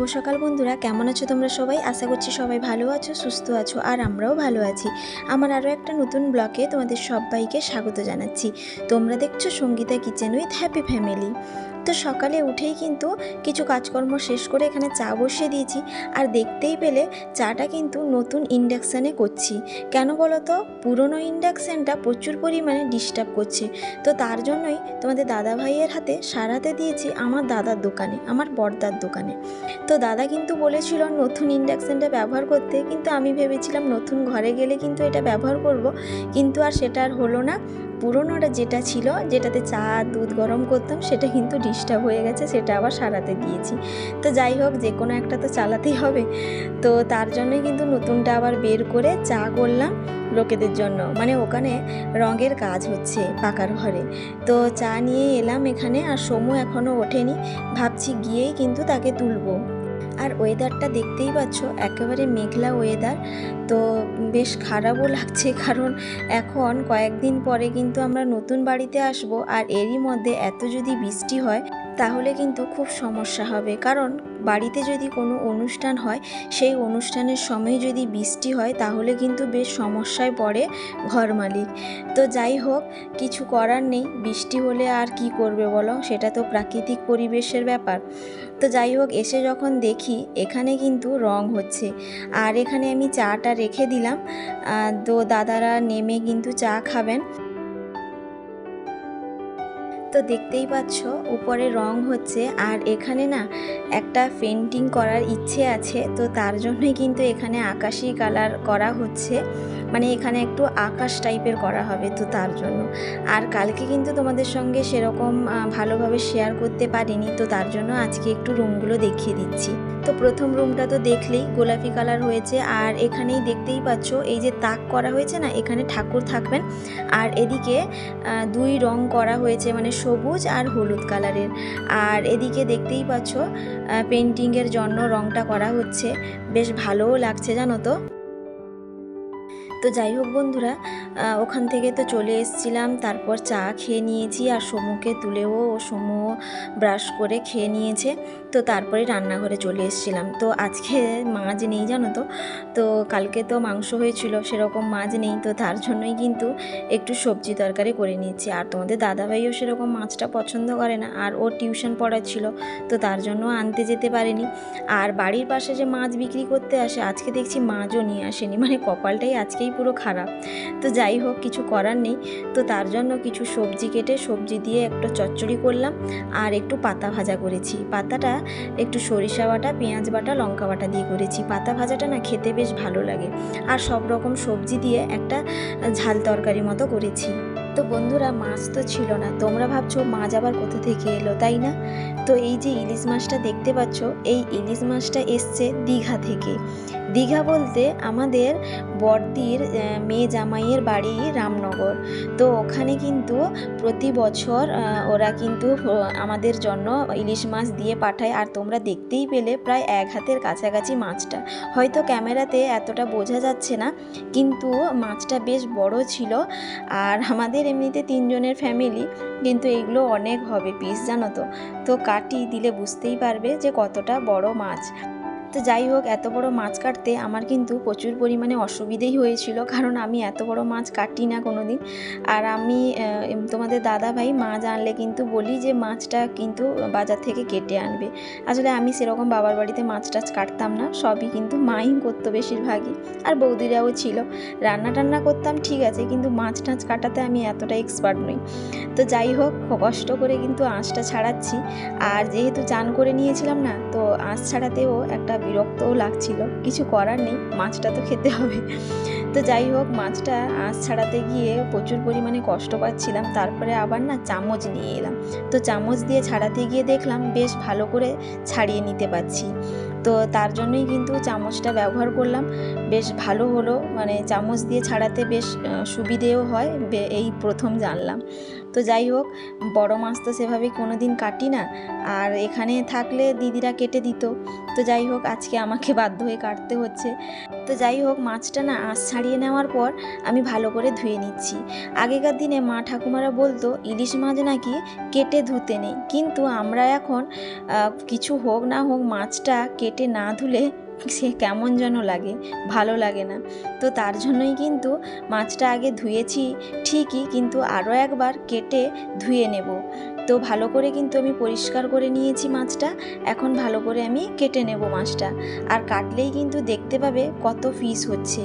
সকাল বন্ধুরা, কেমন আছো তোমরা সবাই? আশা করছি সবাই ভালো আছো, সুস্থ আছো, আর আমরাও ভালো আছি। আমার আরও একটা নতুন ব্লগে তোমাদের সবাইকে স্বাগত জানাচ্ছি। তোমরা দেখছো Sangeeta kitchen with happy family. তো সকালে উঠেই কিন্তু কিছু কাজকর্ম শেষ করে এখানে চা বসিয়ে দিয়েছি। আর দেখতেই পেলে চাটা কিন্তু নতুন ইন্ডাকশানে করছি। কেন বলো তো? পুরনো ইন্ডাকশানটা প্রচুর পরিমাণে ডিস্টার্ব করছে। তো তার জন্যই তোমাদের দাদা ভাইয়ের হাতে সারাতে দিয়েছি আমার দাদার দোকানে, আমার বড়দার দোকানে। তো দাদা কিন্তু বলেছিল নতুন ইন্ডাকশানটা ব্যবহার করতে, কিন্তু আমি ভেবেছিলাম নতুন ঘরে গেলে কিন্তু এটা ব্যবহার করব, কিন্তু আর সেটা আর হলো না। পুরোনোটা যেটা ছিল, যেটাতে চা দুধ গরম করতাম, সেটা কিন্তু ডিস্টার্ব হয়ে গেছে, সেটা আবার সারাতে দিয়েছি। তো যাই হোক, যে কোনো একটা তো চালাতেই হবে। তো তার জন্যই কিন্তু নতুনটা আবার বের করে চা করলাম লোকেদের জন্য। মানে ওখানে রঙের কাজ হচ্ছে পাকার ঘরে। তো চা নিয়ে এলাম এখানে, আর সমু এখনও ওঠেনি, ভাবছি গিয়েই কিন্তু তাকে তুলবো। আর ওয়েদারটা দেখতেই পাচ্ছ, একেবারে মেঘলা ওয়েদার। তো বেশ খারাপও লাগছে, কারণ এখন কয়েকদিন পরে কিন্তু আমরা নতুন বাড়িতে আসব, আর এরই মধ্যে এত যদি বৃষ্টি হয় তাহলে কিন্তু খুব সমস্যা হবে। কারণ বাড়িতে যদি কোনো অনুষ্ঠান হয়, সেই অনুষ্ঠানের সময় যদি বৃষ্টি হয় তাহলে কিন্তু বেশ সমস্যায় পড়ে ঘর মালিক। তো যাই হোক, কিছু করার নেই, বৃষ্টি হলে আর কি করবে বলো, সেটা তো প্রাকৃতিক পরিবেশের ব্যাপার। তো যাই হোক, এসে যখন দেখি এখানে কিন্তু রং হচ্ছে, আর এখানে আমি চাটা রেখে দিলাম। তো দাদারা নেমে কিন্তু চা খাবেন। তো দেখতেই পাচ্ছ উপরে রং হচ্ছে, আর এখানে না একটা পেন্টিং করার ইচ্ছে আছে। তো তার জন্যই কিন্তু এখানে আকাশি কালার করা হচ্ছে, মানে এখানে একটু আকাশ টাইপের করা হবে, তো তার জন্য। আর কালকে কিন্তু তোমাদের সঙ্গে সেরকম ভালোভাবে শেয়ার করতে পারিনি, তো তার জন্য আজকে একটু রুমগুলো দেখিয়ে দিচ্ছি। তো প্রথম রুমটা তো দেখলেই গোলাপি কালার হয়েছে, আর এখানেই দেখতেই পাচ্ছ এই যে তাক করা হয়েছে না, এখানে ঠাকুর থাকবেন। আর এদিকে দুই রং করা হয়েছে, মানে সবুজ আর হলুদ কালারের। আর এদিকে দেখতেই পাচ্ছ পেন্টিংয়ের জন্য রংটা করা হচ্ছে, বেশ ভালোও লাগছে জানো তো। তো যাই হোক বন্ধুরা, ওখান থেকে তো চলে এসেছিলাম, তারপর চা খেয়ে নিয়েছি, আর সমুকে তুলেও সমুও ব্রাশ করে খেয়ে নিয়েছে। তো তারপরে রান্নাঘরে চলে এসেছিলাম। তো আজকে মাছ নেই জানো তো। তো কালকে তো মাংস হয়েছিল, সেরকম মাছ নেই, তো তার জন্যই কিন্তু একটু সবজি তরকারি করে নিয়েছি। আর তোমাদের দাদাভাইও সেরকম মাছটা পছন্দ করে না, আর ও টিউশন পড়াচ্ছিল, তো তার জন্য আনতে যেতে পারেনি। আর বাড়ির পাশে যে মাছ বিক্রি করতে আসে, আজকে দেখছি মাছও নিয়ে আসেনি, মানে কপালটাই আজকেই পুরো খারাপ। তো যাই হোক, কিছু করার নেই। তো তার জন্য কিছু সবজি কেটে সবজি দিয়ে একটু চচ্চড়ি করলাম, আর একটু পাতা ভাজা করেছি। পাতাটা একটু সরিষা বাটা, পেঁয়াজ বাটা, লঙ্কা বাটা দিয়ে করেছি। পাতা ভাজাটা না খেতে বেশ ভালো লাগে। আর সব রকম সবজি দিয়ে একটা ঝাল তরকারি মতো করেছি। তো বন্ধুরা, মাছ তো ছিল না। তোমরা ভাবছো মাছ আবার কোথা থেকে এলো, তাই না? তো এই যে ইলিশ মাছটা দেখতে পাচ্ছ, এই ইলিশ মাছটা এসছে দীঘা থেকে। দীঘা বলতে আমাদের বড়দির মেয়ে জামাইয়ের বাড়ি রামনগর। তো ওখানে কিন্তু প্রতি বছর ওরা কিন্তু আমাদের জন্য ইলিশ মাছ দিয়ে পাঠায়। আর তোমরা দেখতেই পেলে প্রায় এক হাতের কাছাকাছি মাছটা। হয়তো ক্যামেরাতে এতটা বোঝা যাচ্ছে না, কিন্তু মাছটা বেশ বড় ছিল। আর আমাদের এমনিতে 3 জনের ফ্যামিলি, কিন্তু এইগুলো অনেক হবে পিস জানো তো। তো কাটি দিলে বুঝতেই পারবে যে কতটা বড় মাছ। তো যাই হোক, এত বড় মাছ কাটতে আমার কিন্তু প্রচুর পরিমাণে অসুবিধেই হয়েছিল, কারণ আমি এত বড় মাছ কাটি না কোনো দিন। আর আমি তোমাদের দাদা ভাই মাছ আনলে কিন্তু বলি যে মাছটা কিন্তু বাজার থেকে কেটে আনবে। আসলে আমি সেরকম বাবার বাড়িতে মাছ টাছ কাটতাম না, সবই কিন্তু মাই করতো বেশিরভাগই। আর বৌদিরাও ছিল, রান্না টান্না করতাম ঠিক আছে, কিন্তু মাছ টাছ কাটাতে আমি এতটা এক্সপার্ট নই। তো যাই হোক, কষ্ট করে কিন্তু আঁশটা ছাড়াচ্ছি। আর যেহেতু চান করে নিয়েছিলাম না, তো আঁশ ছাড়াতেও একটা বিরক্তও লাগছিল। কিছু করার নেই, মাছটা তো খেতে হবে। তো যাই হোক, মাছটা আঁশ ছাড়াতে গিয়ে প্রচুর পরিমাণে কষ্ট পাচ্ছিলাম। তারপরে আবার না চামচ নিয়ে এলাম। তো চামচ দিয়ে ছাড়াতে গিয়ে দেখলাম বেশ ভালো করে ছাড়িয়ে নিতে পারছি। তো তার জন্যই কিন্তু চামচটা ব্যবহার করলাম, বেশ ভালো হলো। মানে চামচ দিয়ে ছাড়াতে বেশ সুবিধেও হয়, এই প্রথম জানলাম। তো যাই হোক, বড় মাছ তো সেভাবে কোনো দিন কাটি না, আর এখানে থাকলে দিদিরা কেটে দিত। তো যাই হোক, আজকে আমাকে বাধ্য হয়ে কাটতে হচ্ছে। তো যাই হোক, মাছটা না আঁশ ছাড়িয়ে নেওয়ার পর আমি ভালো করে ধুয়ে নিচ্ছি। আগেকার দিনে মা ঠাকুমারা বলতো ইলিশ মাছ নাকি কেটে ধুতে নেই, কিন্তু আমরা এখন কিছু হোক না হোক মাছটা কেটে না ধুলে সে কেমন যেন লাগে, ভালো লাগে না। তো তার জন্যই কিন্তু মাছটা আগে ধুয়েছি ঠিকই, কিন্তু আরও একবার কেটে ধুয়ে নেব। তো ভালো করে কিন্তু আমি পরিষ্কার করে নিয়েছি মাছটা। এখন ভালো করে আমি কেটে নেব মাছটা, আর কাটলেই কিন্তু দেখতে পাবে কত পিস হচ্ছে।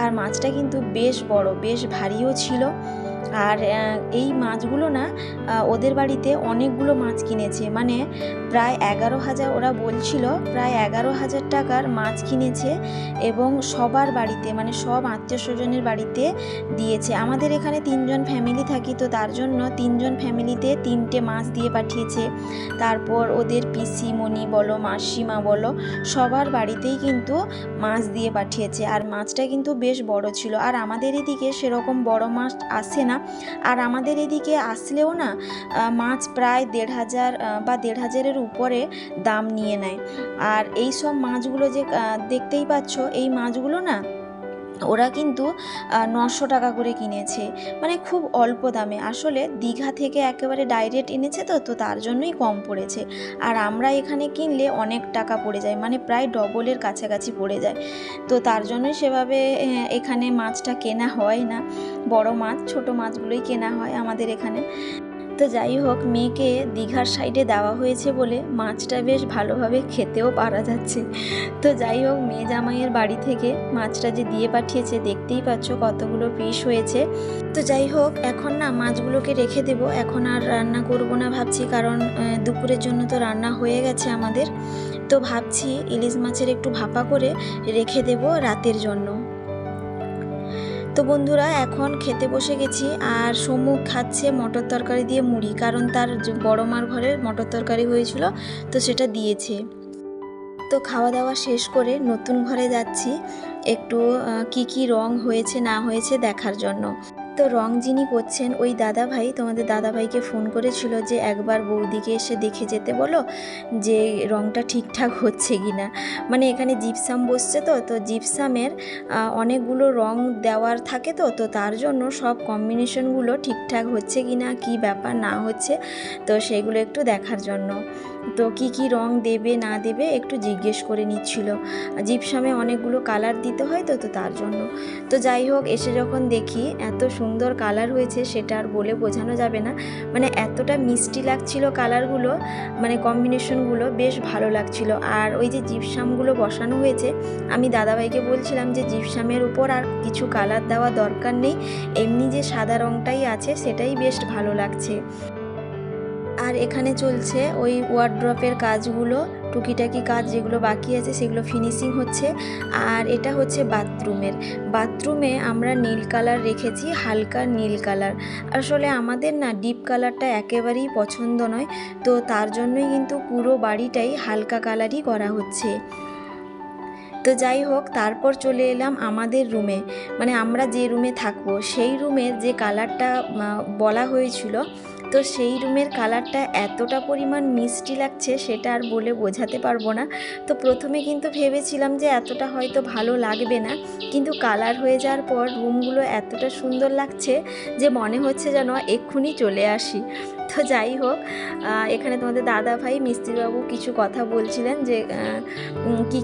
আর মাছটা কিন্তু বেশ বড়, বেশ ভারীও ছিল। আর এই মাছগুলো না ওদের বাড়িতে অনেকগুলো মাছ কিনেছে, মানে প্রায় 11,000, ওরা বলছিল প্রায় 11,000 টাকার মাছ কিনেছে, এবং সবার বাড়িতে মানে সব আত্মীয় স্বজনের বাড়িতে দিয়েছে। আমাদের এখানে 3 জন ফ্যামিলি থাকি, তো তার জন্য 3 জন ফ্যামিলিতে 3টে মাছ দিয়ে পাঠিয়েছে। তারপর ওদের পিসিমণি বলো, মাসিমা বলো, সবার বাড়িতেই কিন্তু মাছ দিয়ে পাঠিয়েছে। আর মাছটা কিন্তু বেশ বড় ছিল। আর আমাদের এদিকে সেরকম বড় মাছ আসে না, আর আমাদের এদিকে আসলেও না মাছ প্রায় 1,500 বা 1,500-এর উপরে দাম নিয়ে নেয়। আর এই সব মাছগুলো যে দেখতেই পাচ্ছ, এই মাছগুলো না ওরা কিন্তু 900 টাকা করে কিনেছে, মানে খুব অল্প দামে। আসলে দীঘা থেকে একেবারে ডাইরেক্ট এনেছে, তো তার জন্যই কম পড়েছে। আর আমরা এখানে কিনলে অনেক টাকা পড়ে যায়, মানে প্রায় ডবলের কাছাকাছি পড়ে যায়। তো তার জন্যই সেভাবে এখানে মাছটা কেনা হয় না, বড় মাছ, ছোট মাছগুলোই কেনা হয় আমাদের এখানে। তো যাই হোক, মেয়েকে দীঘার সাইডে দেওয়া হয়েছে বলে মাছটা বেশ ভালোভাবে খেতেও পারা যাচ্ছে। তো যাই হোক, মেয়ে জামাইয়ের বাড়ি থেকে মাছটা যে দিয়ে পাঠিয়েছে, দেখতেই পাচ্ছ কতগুলো পিস হয়েছে। তো যাই হোক, এখন না মাছগুলোকে রেখে দেব, এখন আর রান্না করব না ভাবছি, কারণ দুপুরের জন্য তো রান্না হয়ে গেছে আমাদের। তো ভাবছি ইলিশ মাছের একটু ভাপা করে রেখে দেব রাতের জন্য। তো বন্ধুরা, এখন খেতে বসে গেছি, আর সমু খাচ্ছে মটর তরকারি দিয়ে মুড়ি, কারণ তার বড় মার ঘরের মটর তরকারি হয়েছিল, তো সেটা দিয়েছে। তো খাওয়া দাওয়া শেষ করে নতুন ঘরে যাচ্ছি একটু কি রং হয়েছে না হয়েছে দেখার জন্য। তো রং যিনি করছেন ওই দাদাভাই, তোমাদের দাদাভাইকে ফোন করেছিল যে একবার বৌদিকে এসে দেখে যেতে বলো যে রংটা ঠিকঠাক হচ্ছে কি না। মানে এখানে জিপসাম বসছে, তো জিপসামের অনেকগুলো রং দেওয়ার থাকে, তো তার জন্য সব কম্বিনেশনগুলো ঠিকঠাক হচ্ছে কি না, কী ব্যাপার না হচ্ছে, তো সেগুলো একটু দেখার জন্য। তো কি রং দেবে না দেবে একটু জিজ্ঞেস করে নিচ্ছিল। জিপসামে অনেকগুলো কালার দিতে হয়, তো তার জন্য। তো যাই হোক, এসে যখন দেখি এত সুন্দর কালার হয়েছে, সেটা আর বলে বোঝানো যাবে না। মানে এতটা মিষ্টি লাগছিল কালারগুলো, মানে কম্বিনেশনগুলো বেশ ভালো লাগছিল। আর ওই যে জিপসামগুলো বসানো হয়েছে, আমি দাদাভাইকে বলছিলাম যে জিপসামের উপর আর কিছু কালার দেওয়া দরকার নেই, এমনি যে সাদা রংটাই আছে সেটাই বেশ ভালো লাগছে। আর এখানে চলছে ওই ওয়ার্ড্রপের কাজগুলো, টুকিটাকি কাজ যেগুলো বাকি আছে সেগুলো ফিনিশিং হচ্ছে। আর এটা হচ্ছে বাথরুমে আমরা নীল কালার রেখেছি, হালকা নীল কালার। আসলে আমাদের না ডিপ কালারটা একেবারেই পছন্দ নয়, তো তার জন্যই কিন্তু পুরো বাড়িটাই হালকা কালারই করা হচ্ছে। তো যাই হোক, তারপর চলে এলাম আমাদের রুমে, মানে আমরা যে রুমে থাকবো সেই রুমের যে কালারটা বলা হয়েছিল, তো সেই রুমের কালারটা এতটা পরিমাণ মিষ্টি লাগছে সেটা আর বলে বোঝাতে পারবো না। তো প্রথমে কিন্তু ভেবেছিলাম যে এতটা হয়তো ভালো লাগবে না, কিন্তু কালার হয়ে যাওয়ার পর রুমগুলো এতটা সুন্দর লাগছে যে মনে হচ্ছে যেন এক্ষুনি চলে আসি। তো যাই হোক, এখানে তোমাদের দাদা ভাই মিস্ত্রিবাবু কিছু কথা বলছিলেন যে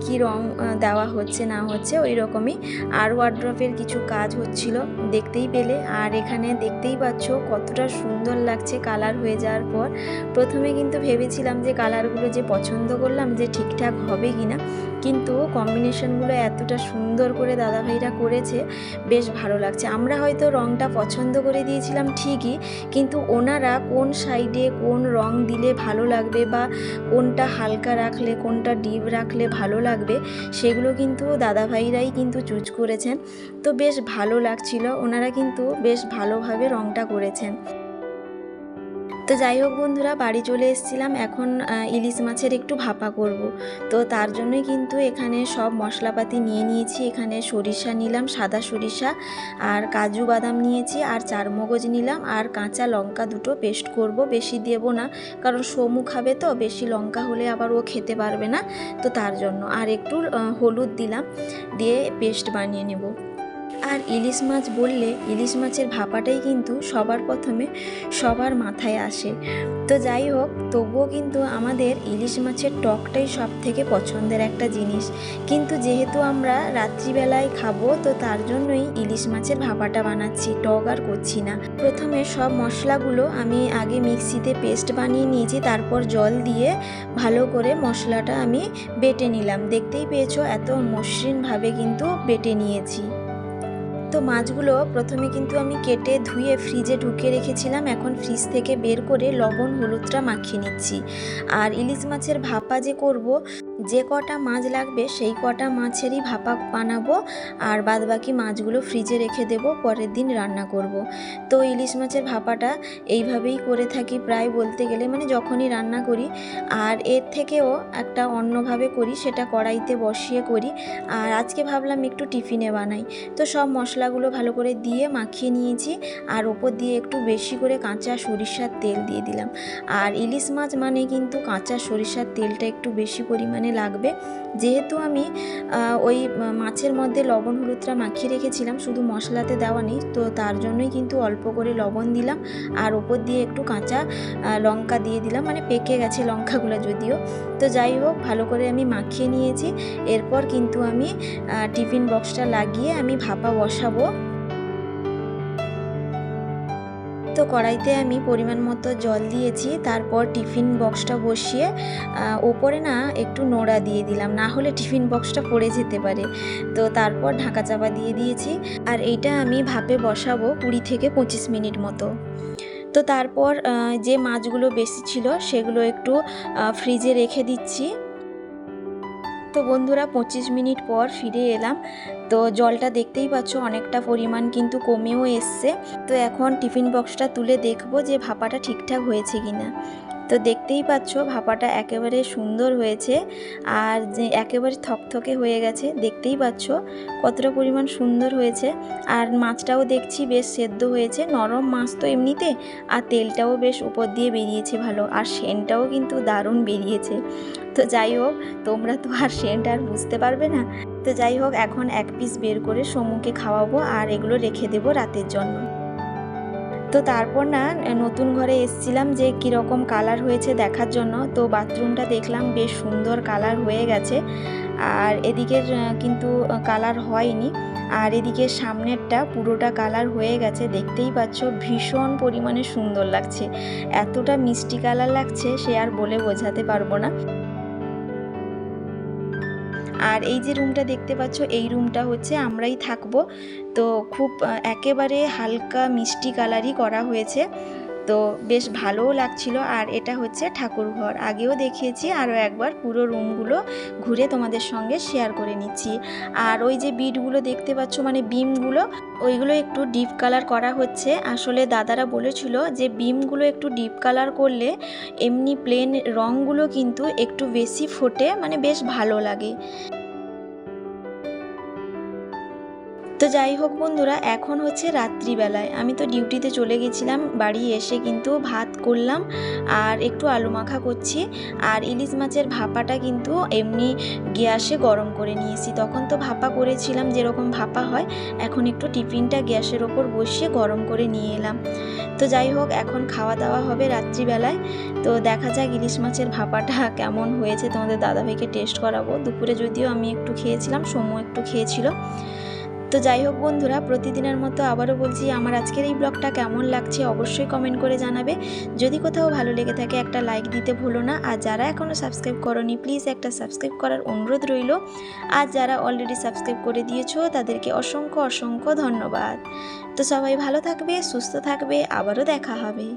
কি রং দেওয়া হচ্ছে না হচ্ছে ওই রকমই। আর ওয়ার্ড্রপের কিছু কাজ হচ্ছিল, দেখতেই পেলে। আর এখানে দেখতেই পাচ্ছ কতটা সুন্দর লাগছে কালার হয়ে যাওয়ার পর। প্রথমে কিন্তু ভেবেছিলাম যে কালারগুলো যে পছন্দ করলাম যে ঠিকঠাক হবে কি না, কিন্তু কম্বিনেশনগুলো এতটা সুন্দর করে দাদাভাইরা করেছে, বেশ ভালো লাগছে। আমরা হয়তো রংটা পছন্দ করে দিয়েছিলাম ঠিকই, কিন্তু ওনারা কোন সাইডে কোন রং দিলে ভালো লাগবে, বা কোনটা হালকা রাখলে কোনটা ডিপ রাখলে ভালো লাগবে, সেগুলো কিন্তু দাদাভাইরাই কিন্তু চুজ করেছেন। তো বেশ ভালো লাগছিল, ওনারা কিন্তু বেশ ভালোভাবে রংটা করেছেন। তো যাই হোক বন্ধুরা, বাড়ি চলে এসেছিলাম। এখন ইলিশ মাছের একটু ভাপা করব। তো তার জন্যই কিন্তু এখানে সব মশলাপাতি নিয়ে নিয়েছি। এখানে সরিষা নিলাম, সাদা সরিষা, আর কাজু বাদাম নিয়েছি, আর চারমগজ নিলাম, আর কাঁচা লঙ্কা দুটো পেস্ট করব। বেশি দেব না, কারণ সমু খাবে তো, বেশি লঙ্কা হলে আবার ও খেতে পারবে না, তো তার জন্য। আর একটু হলুদ দিলাম, দিয়ে পেস্ট বানিয়ে নেব। আর ইলিশ মাছ বললে ইলিশ মাছের ভাপাটাই কিন্তু সবার প্রথমে সবার মাথায় আসে। তো যাই হোক, তবুও কিন্তু আমাদের ইলিশ মাছের টকটাই সব থেকে পছন্দের একটা জিনিস। কিন্তু যেহেতু আমরা রাত্রিবেলায় খাবো, তো তার জন্যই ইলিশ মাছের ভাপাটা বানাচ্ছি, টক আর করছি না। প্রথমে সব মশলাগুলো আমি আগে মিক্সিতে পেস্ট বানিয়ে নিয়েছি, তারপর জল দিয়ে ভালো করে মশলাটা আমি বেটে নিলাম। দেখতেই পেয়েছো এত মসৃণভাবে কিন্তু বেটে নিয়েছি। তো মাছগুলো প্রথমে কিন্তু আমি কেটে ধুয়ে ফ্রিজে ঢুকিয়ে রেখেছিলাম। এখন ফ্রিজ থেকে বের করে লবণ হলুদটা মাখিয়ে নিচ্ছি। আর ইলিশ মাছের ভাপা যে করব, যে কটা মাছ লাগবে সেই কটা মাছেরই ভাপা বানাবো, আর বাদবাকি মাছগুলো ফ্রিজে রেখে দেব, পরের দিন রান্না করব। তো ইলিশ মাছের ভাপাটা এইভাবেই করে থাকি প্রায় বলতে গেলে, মানে যখনই রান্না করি। আর এর থেকেও একটা অন্যভাবে করি, সেটা কড়াইতে বসিয়ে করি। আর আজকে ভাবলাম একটু টিফিনে বানাই। তো সব মশলাগুলো ভালো করে দিয়ে মাখিয়ে নিয়েছি, আর ওপর দিয়ে একটু বেশি করে কাঁচা সরিষার তেল দিয়ে দিলাম। আর ইলিশ মাছ মানে কিন্তু কাঁচা সরিষার তেলটা একটু বেশি পরিমাণে লাগবে। যেহেতু আমি ওই মাছের মধ্যে লবণ হলুদটা মাখিয়ে রেখেছিলাম, শুধু মশলাতে দেওয়া নেই, তো তার জন্যই কিন্তু অল্প করে লবণ দিলাম। আর ওপর দিয়ে একটু কাঁচা লঙ্কা দিয়ে দিলাম, মানে পেকে গেছে লঙ্কাগুলো যদিও। তো যাই হোক, ভালো করে আমি মাখিয়ে নিয়েছি। এরপর কিন্তু আমি টিফিন বক্সটা লাগিয়ে আমি ভাপা বসাবো। তো কড়াইতে আমি পরিমাণ মতো জল দিয়েছি, তারপর টিফিন বক্সটা বসিয়ে ওপরে না একটু নোড়া দিয়ে দিলাম, না হলে টিফিন বক্সটা পড়ে যেতে পারে। তো তারপর ঢাকা চাপা দিয়ে দিয়েছি। আর এইটা আমি ভাপে বসাবো 20 থেকে 25 মিনিট মতো। তো তারপর যে মাছগুলো বেশি ছিল সেগুলো একটু ফ্রিজে রেখে দিচ্ছি। তো বন্ধুরা, 25 মিনিট পর ফিরে এলাম। তো জলটা দেখতেই পাচ্ছ অনেকটা পরিমাণ কিন্তু কমেও এসছে। তো এখন টিফিন বক্সটা তুলে দেখবো যে ভাপাটা ঠিকঠাক হয়েছে কিনা। তো দেখতেই পাচ্ছ ভাপাটা একেবারে সুন্দর হয়েছে, আর যে একেবারে থকথকে হয়ে গেছে। দেখতেই পাচ্ছ কতটা পরিমাণ সুন্দর হয়েছে। আর মাছটাও দেখছি বেশ সেদ্ধ হয়েছে, নরম মাছ তো এমনিতে, আর তেলটাও বেশ উপর দিয়ে বেরিয়েছে ভালো, আর সেন্টটাও কিন্তু দারুণ বেরিয়েছে। তো যাই হোক, তোমরা তো আর সেন্ট আর বুঝতে পারবে না। তো যাই হোক, এখন এক পিস বের করে সমুকে খাওয়াবো, আর এগুলো রেখে দেবো রাতের জন্য। তো তারপর না নতুন ঘরে এসেছিলাম যে কীরকম কালার হয়েছে দেখার জন্য। তো বাথরুমটা দেখলাম বেশ সুন্দর কালার হয়ে গেছে, আর এদিকের কিন্তু কালার হয়নি। আর এদিকে সামনেরটা পুরোটা কালার হয়ে গেছে। দেখতেই পাচ্ছ ভীষণ পরিমাণে সুন্দর লাগছে, এতটা মিষ্টি কালার লাগছে সে আর বলে বোঝাতে পারবো না। আর এই যে রুমটা দেখতে পাচ্ছ, এই রুমটা হচ্ছে আমরাই থাকবো। তো খুব একেবারে হালকা মিষ্টি কালারই করা হয়েছে, তো বেশ ভালোও লাগছিল। আর এটা হচ্ছে ঠাকুরঘর, আগেও দেখিয়েছি, আরও একবার পুরো রুমগুলো ঘুরে তোমাদের সঙ্গে শেয়ার করে নিচ্ছি। আর ওই যে বিটগুলো দেখতে পাচ্ছ, মানে বিমগুলো, ওইগুলো একটু ডিপ কালার করা হচ্ছে। আসলে দাদারা বলেছিল যে বিমগুলো একটু ডিপ কালার করলে এমনি প্লেন রঙগুলো কিন্তু একটু বেশি ফোটে, মানে বেশ ভালো লাগে। তো যাই হোক বন্ধুরা, এখন হচ্ছে রাত্রিবেলায়। আমি তো ডিউটিতে চলে গেছিলাম, বাড়ি এসে কিন্তু ভাত করলাম আর একটু আলু মাখা করছি। আর ইলিশ মাছের ভাপাটা কিন্তু এমনি গ্যাসে গরম করে নিয়েছি। তখন তো ভাপা করেছিলাম যেরকম ভাপা হয়, এখন একটু টিফিনটা গ্যাসের ওপর বসিয়ে গরম করে নিয়ে এলাম। তো যাই হোক, এখন খাওয়া দাওয়া হবে রাত্রিবেলায়। তো দেখা যাক ইলিশ মাছের ভাপাটা কেমন হয়েছে, তোমাদের দাদাভাইকে টেস্ট করাবো। দুপুরে যদিও আমি একটু খেয়েছিলাম, সমু একটু খেয়েছিল। তো যাই হোক বন্ধুরা, প্রতিদিনের মতো আবারও বলছি, আমার আজকের এই ব্লগটা কেমন লাগছে অবশ্যই কমেন্ট করে জানাবে। যদি কোথাও ভালো লেগে থাকে একটা লাইক দিতে ভুলো না। আর যারা এখনও সাবস্ক্রাইব করোনি, প্লিজ একটা সাবস্ক্রাইব করার অনুরোধ রইল। আর যারা অলরেডি সাবস্ক্রাইব করে দিয়েছো তাদেরকে অসংখ্য অসংখ্য ধন্যবাদ। তো সবাই ভালো থাকবে, সুস্থ থাকবে, আবারও দেখা হবে।